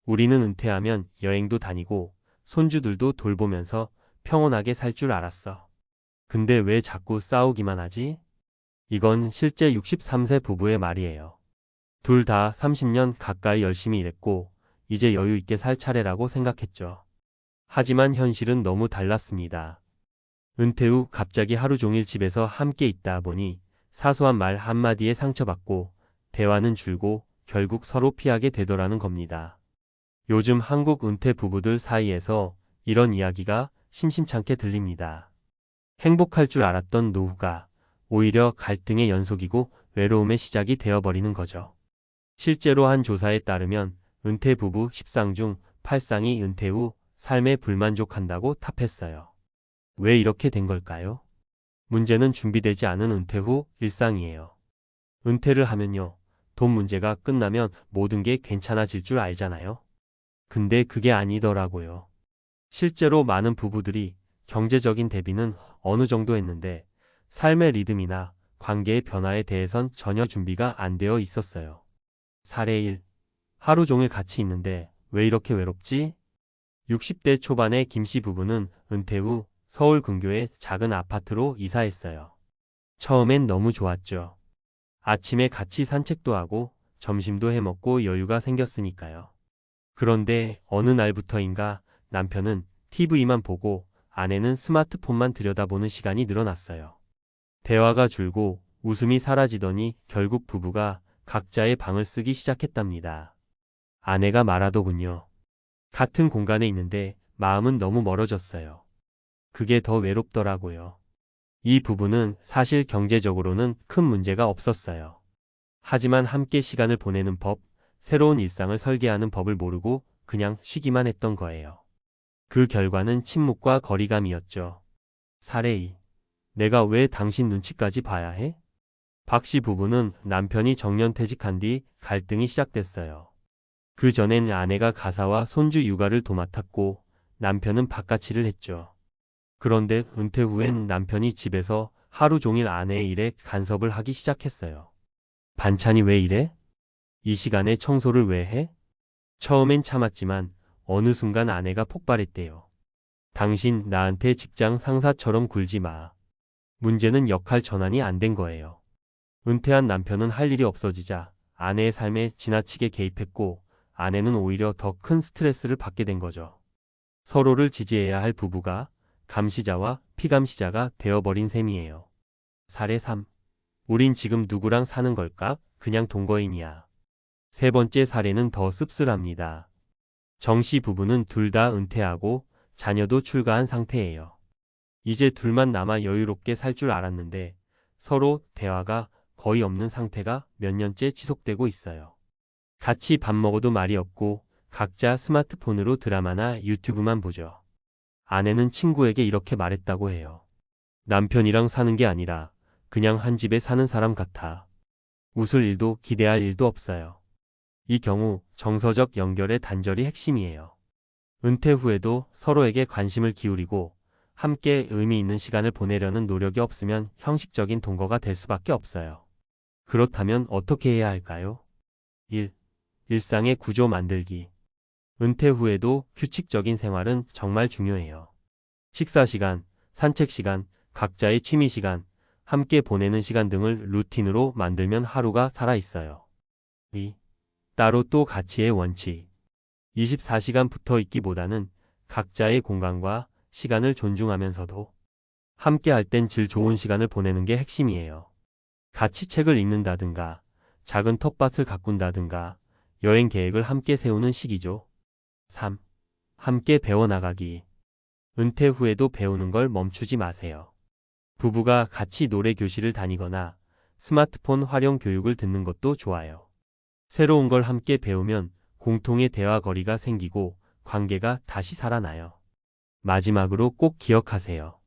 우리는 은퇴하면 여행도 다니고 손주들도 돌보면서 평온하게 살 줄 알았어. 근데 왜 자꾸 싸우기만 하지? 이건 실제 63세 부부의 말이에요. 둘 다 30년 가까이 열심히 일했고 이제 여유 있게 살 차례라고 생각했죠. 하지만 현실은 너무 달랐습니다. 은퇴 후 갑자기 하루 종일 집에서 함께 있다 보니 사소한 말 한마디에 상처받고 대화는 줄고 결국 서로 피하게 되더라는 겁니다. 요즘 한국 은퇴 부부들 사이에서 이런 이야기가 심심찮게 들립니다. 행복할 줄 알았던 노후가 오히려 갈등의 연속이고 외로움의 시작이 되어버리는 거죠. 실제로 한 조사에 따르면 은퇴 부부 10상 중 8상이 은퇴 후 삶에 불만족한다고 답했어요. 왜 이렇게 된 걸까요? 문제는 준비되지 않은 은퇴 후 일상이에요. 은퇴를 하면요, 돈 문제가 끝나면 모든 게 괜찮아질 줄 알잖아요. 근데 그게 아니더라고요. 실제로 많은 부부들이 경제적인 대비는 어느 정도 했는데 삶의 리듬이나 관계의 변화에 대해선 전혀 준비가 안 되어 있었어요. 사례 1. 하루 종일 같이 있는데 왜 이렇게 외롭지? 60대 초반의 김씨 부부는 은퇴 후 서울 근교의 작은 아파트로 이사했어요. 처음엔 너무 좋았죠. 아침에 같이 산책도 하고 점심도 해먹고 여유가 생겼으니까요. 그런데 어느 날부터인가 남편은 TV만 보고 아내는 스마트폰만 들여다보는 시간이 늘어났어요. 대화가 줄고 웃음이 사라지더니 결국 부부가 각자의 방을 쓰기 시작했답니다. 아내가 말하더군요. 같은 공간에 있는데 마음은 너무 멀어졌어요. 그게 더 외롭더라고요. 이 부부는 사실 경제적으로는 큰 문제가 없었어요. 하지만 함께 시간을 보내는 법, 새로운 일상을 설계하는 법을 모르고 그냥 쉬기만 했던 거예요. 그 결과는 침묵과 거리감이었죠. 사례 2. 내가 왜 당신 눈치까지 봐야 해? 박 씨 부부는 남편이 정년퇴직한 뒤 갈등이 시작됐어요. 그 전엔 아내가 가사와 손주 육아를 도맡았고 남편은 바깥일을 했죠. 그런데 은퇴 후엔 남편이 집에서 하루 종일 아내의 일에 간섭을 하기 시작했어요. 반찬이 왜 이래? 이 시간에 청소를 왜 해? 처음엔 참았지만 어느 순간 아내가 폭발했대요. 당신 나한테 직장 상사처럼 굴지 마. 문제는 역할 전환이 안 된 거예요. 은퇴한 남편은 할 일이 없어지자 아내의 삶에 지나치게 개입했고 아내는 오히려 더 큰 스트레스를 받게 된 거죠. 서로를 지지해야 할 부부가 감시자와 피감시자가 되어버린 셈이에요. 사례 3. 우린 지금 누구랑 사는 걸까? 그냥 동거인이야. 세 번째 사례는 더 씁쓸합니다. 정 씨 부부는 둘 다 은퇴하고 자녀도 출가한 상태예요. 이제 둘만 남아 여유롭게 살 줄 알았는데 서로 대화가 거의 없는 상태가 몇 년째 지속되고 있어요. 같이 밥 먹어도 말이 없고 각자 스마트폰으로 드라마나 유튜브만 보죠. 아내는 친구에게 이렇게 말했다고 해요. 남편이랑 사는 게 아니라 그냥 한 집에 사는 사람 같아. 웃을 일도 기대할 일도 없어요. 이 경우 정서적 연결의 단절이 핵심이에요. 은퇴 후에도 서로에게 관심을 기울이고 함께 의미 있는 시간을 보내려는 노력이 없으면 형식적인 동거가 될 수밖에 없어요. 그렇다면 어떻게 해야 할까요? 1. 일상의 구조 만들기. 은퇴 후에도 규칙적인 생활은 정말 중요해요. 식사 시간, 산책 시간, 각자의 취미 시간, 함께 보내는 시간 등을 루틴으로 만들면 하루가 살아있어요. 2. 따로 또 가치의 원칙. 24시간 붙어 있기보다는 각자의 공간과 시간을 존중하면서도 함께 할 땐 질 좋은 시간을 보내는 게 핵심이에요. 같이 책을 읽는다든가, 작은 텃밭을 가꾼다든가, 여행 계획을 함께 세우는 시기죠. 3. 함께 배워나가기. 은퇴 후에도 배우는 걸 멈추지 마세요. 부부가 같이 노래 교실을 다니거나 스마트폰 활용 교육을 듣는 것도 좋아요. 새로운 걸 함께 배우면 공통의 대화 거리가 생기고 관계가 다시 살아나요. 마지막으로 꼭 기억하세요.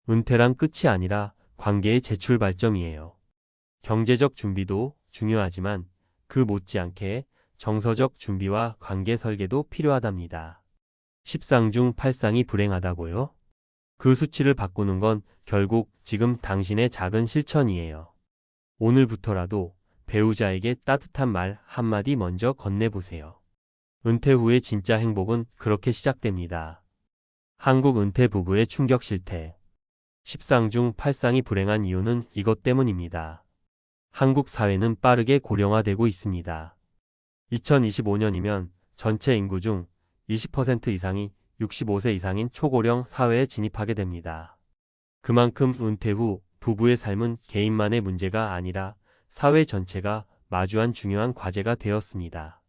은퇴란 끝이 아니라 관계의 재출발점이에요. 경제적 준비도 중요하지만 그 못지않게 정서적 준비와 관계 설계도 필요하답니다. 10상 중 8상이 불행하다고요? 그 수치를 바꾸는 건 결국 지금 당신의 작은 실천이에요. 오늘부터라도 배우자에게 따뜻한 말 한마디 먼저 건네보세요. 은퇴 후의 진짜 행복은 그렇게 시작됩니다. 한국 은퇴 부부의 충격 실태. 10상 중 8상이 불행한 이유는 이것 때문입니다. 한국 사회는 빠르게 고령화되고 있습니다. 2025년이면 전체 인구 중 20% 이상이 65세 이상인 초고령 사회에 진입하게 됩니다. 그만큼 은퇴 후 부부의 삶은 개인만의 문제가 아니라 사회 전체가 마주한 중요한 과제가 되었습니다.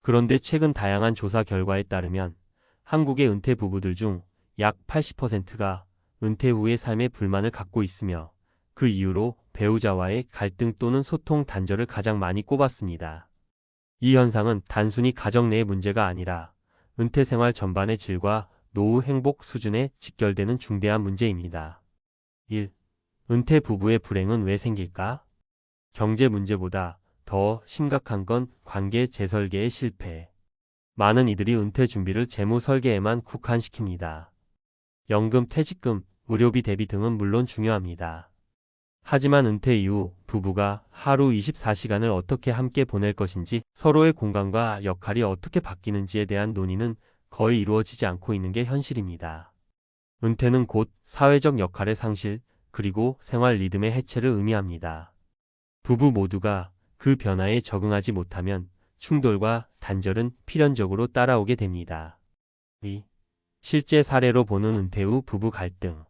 그런데 최근 다양한 조사 결과에 따르면 한국의 은퇴 부부들 중 약 80%가 은퇴 후의 삶에 불만을 갖고 있으며 그 이유로 배우자와의 갈등 또는 소통 단절을 가장 많이 꼽았습니다. 이 현상은 단순히 가정 내의 문제가 아니라 은퇴 생활 전반의 질과 노후 행복 수준에 직결되는 중대한 문제입니다. 1. 은퇴 부부의 불행은 왜 생길까? 경제 문제보다 더 심각한 건 관계 재설계의 실패. 많은 이들이 은퇴 준비를 재무 설계에만 국한시킵니다. 연금, 퇴직금, 의료비 대비 등은 물론 중요합니다. 하지만 은퇴 이후 부부가 하루 24시간을 어떻게 함께 보낼 것인지, 서로의 공간과 역할이 어떻게 바뀌는지에 대한 논의는 거의 이루어지지 않고 있는 게 현실입니다. 은퇴는 곧 사회적 역할의 상실, 그리고 생활 리듬의 해체를 의미합니다. 부부 모두가 그 변화에 적응하지 못하면 충돌과 단절은 필연적으로 따라오게 됩니다. 2. 실제 사례로 보는 은퇴 후 부부 갈등.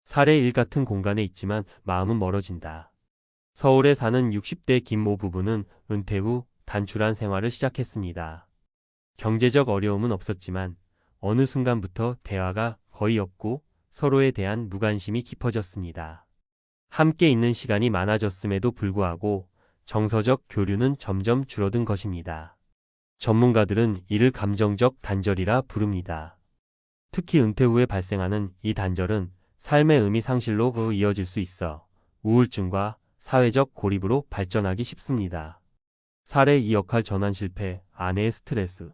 사례 1 같은 공간에 있지만 마음은 멀어진다. 서울에 사는 60대 김모 부부는 은퇴 후 단출한 생활을 시작했습니다. 경제적 어려움은 없었지만 어느 순간부터 대화가 거의 없고 서로에 대한 무관심이 깊어졌습니다. 함께 있는 시간이 많아졌음에도 불구하고 정서적 교류는 점점 줄어든 것입니다. 전문가들은 이를 감정적 단절이라 부릅니다. 특히 은퇴 후에 발생하는 이 단절은 삶의 의미 상실로 이어질 수 있어 우울증과 사회적 고립으로 발전하기 쉽습니다. 사례 2 역할 전환 실패, 아내의 스트레스.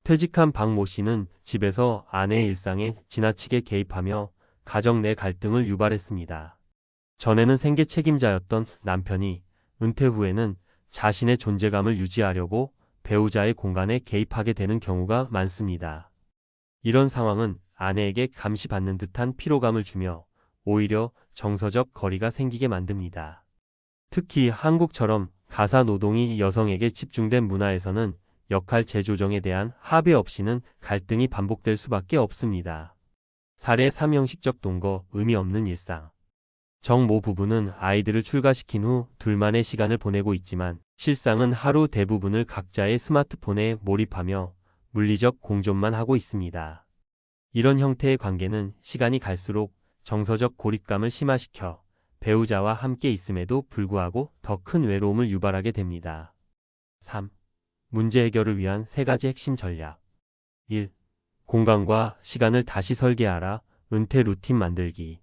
퇴직한 박 모 씨는 집에서 아내의 일상에 지나치게 개입하며 가정 내 갈등을 유발했습니다. 전에는 생계 책임자였던 남편이 은퇴 후에는 자신의 존재감을 유지하려고 배우자의 공간에 개입하게 되는 경우가 많습니다. 이런 상황은 아내에게 감시받는 듯한 피로감을 주며 오히려 정서적 거리가 생기게 만듭니다. 특히 한국처럼 가사 노동이 여성에게 집중된 문화에서는 역할 재조정에 대한 합의 없이는 갈등이 반복될 수밖에 없습니다. 사례 3 형식적 동거, 의미 없는 일상. 정 모 부부는 아이들을 출가시킨 후 둘만의 시간을 보내고 있지만 실상은 하루 대부분을 각자의 스마트폰에 몰입하며 물리적 공존만 하고 있습니다. 이런 형태의 관계는 시간이 갈수록 정서적 고립감을 심화시켜 배우자와 함께 있음에도 불구하고 더 큰 외로움을 유발하게 됩니다. 3. 문제 해결을 위한 3가지 핵심 전략. 1. 공간과 시간을 다시 설계하라. 은퇴 루틴 만들기.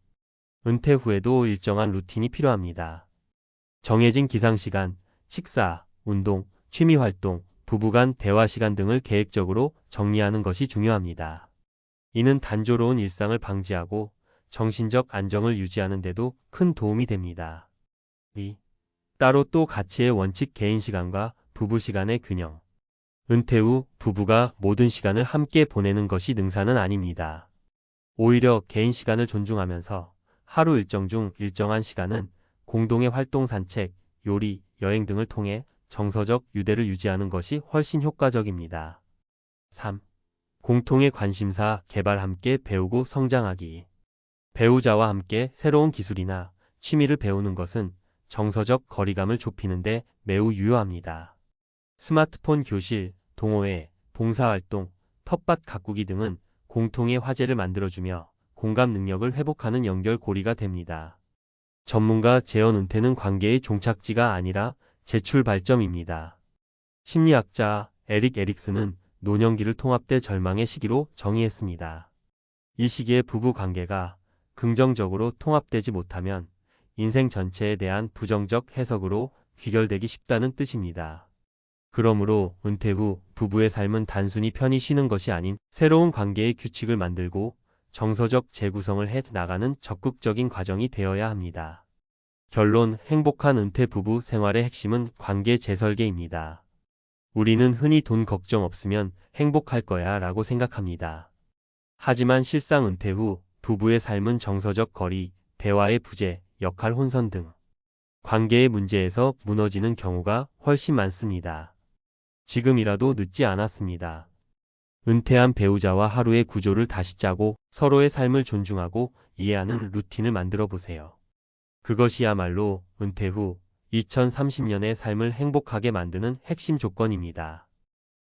은퇴 후에도 일정한 루틴이 필요합니다. 정해진 기상시간, 식사, 운동, 취미활동, 부부간 대화 시간 등을 계획적으로 정리하는 것이 중요합니다. 이는 단조로운 일상을 방지하고 정신적 안정을 유지하는 데도 큰 도움이 됩니다. 2. 따로 또 가치의 원칙 개인 시간과 부부 시간의 균형. 은퇴 후 부부가 모든 시간을 함께 보내는 것이 능사는 아닙니다. 오히려 개인 시간을 존중하면서 하루 일정 중 일정한 시간은 공동의 활동, 산책, 요리, 여행 등을 통해 정서적 유대를 유지하는 것이 훨씬 효과적입니다. 3. 공통의 관심사 개발, 함께 배우고 성장하기. 배우자와 함께 새로운 기술이나 취미를 배우는 것은 정서적 거리감을 좁히는데 매우 유효합니다. 스마트폰 교실, 동호회, 봉사활동, 텃밭 가꾸기 등은 공통의 화제를 만들어주며 공감 능력을 회복하는 연결고리가 됩니다. 전문가 재현 은퇴는 관계의 종착지가 아니라 재출 발점입니다. 심리학자 에릭 에릭슨은 노년기를 통합대 절망의 시기로 정의했습니다. 이 시기에 부부 관계가 긍정적으로 통합되지 못하면 인생 전체에 대한 부정적 해석으로 귀결되기 쉽다는 뜻입니다. 그러므로 은퇴 후 부부의 삶은 단순히 편히 쉬는 것이 아닌 새로운 관계의 규칙을 만들고 정서적 재구성을 해 나가는 적극적인 과정이 되어야 합니다. 결론, 행복한 은퇴 부부 생활의 핵심은 관계 재설계입니다. 우리는 흔히 돈 걱정 없으면 행복할 거야 라고 생각합니다. 하지만 실상 은퇴 후 부부의 삶은 정서적 거리, 대화의 부재, 역할 혼선 등 관계의 문제에서 무너지는 경우가 훨씬 많습니다. 지금이라도 늦지 않았습니다. 은퇴한 배우자와 하루의 구조를 다시 짜고 서로의 삶을 존중하고 이해하는 루틴을 만들어 보세요. 그것이야말로 은퇴 후 2030년의 삶을 행복하게 만드는 핵심 조건입니다.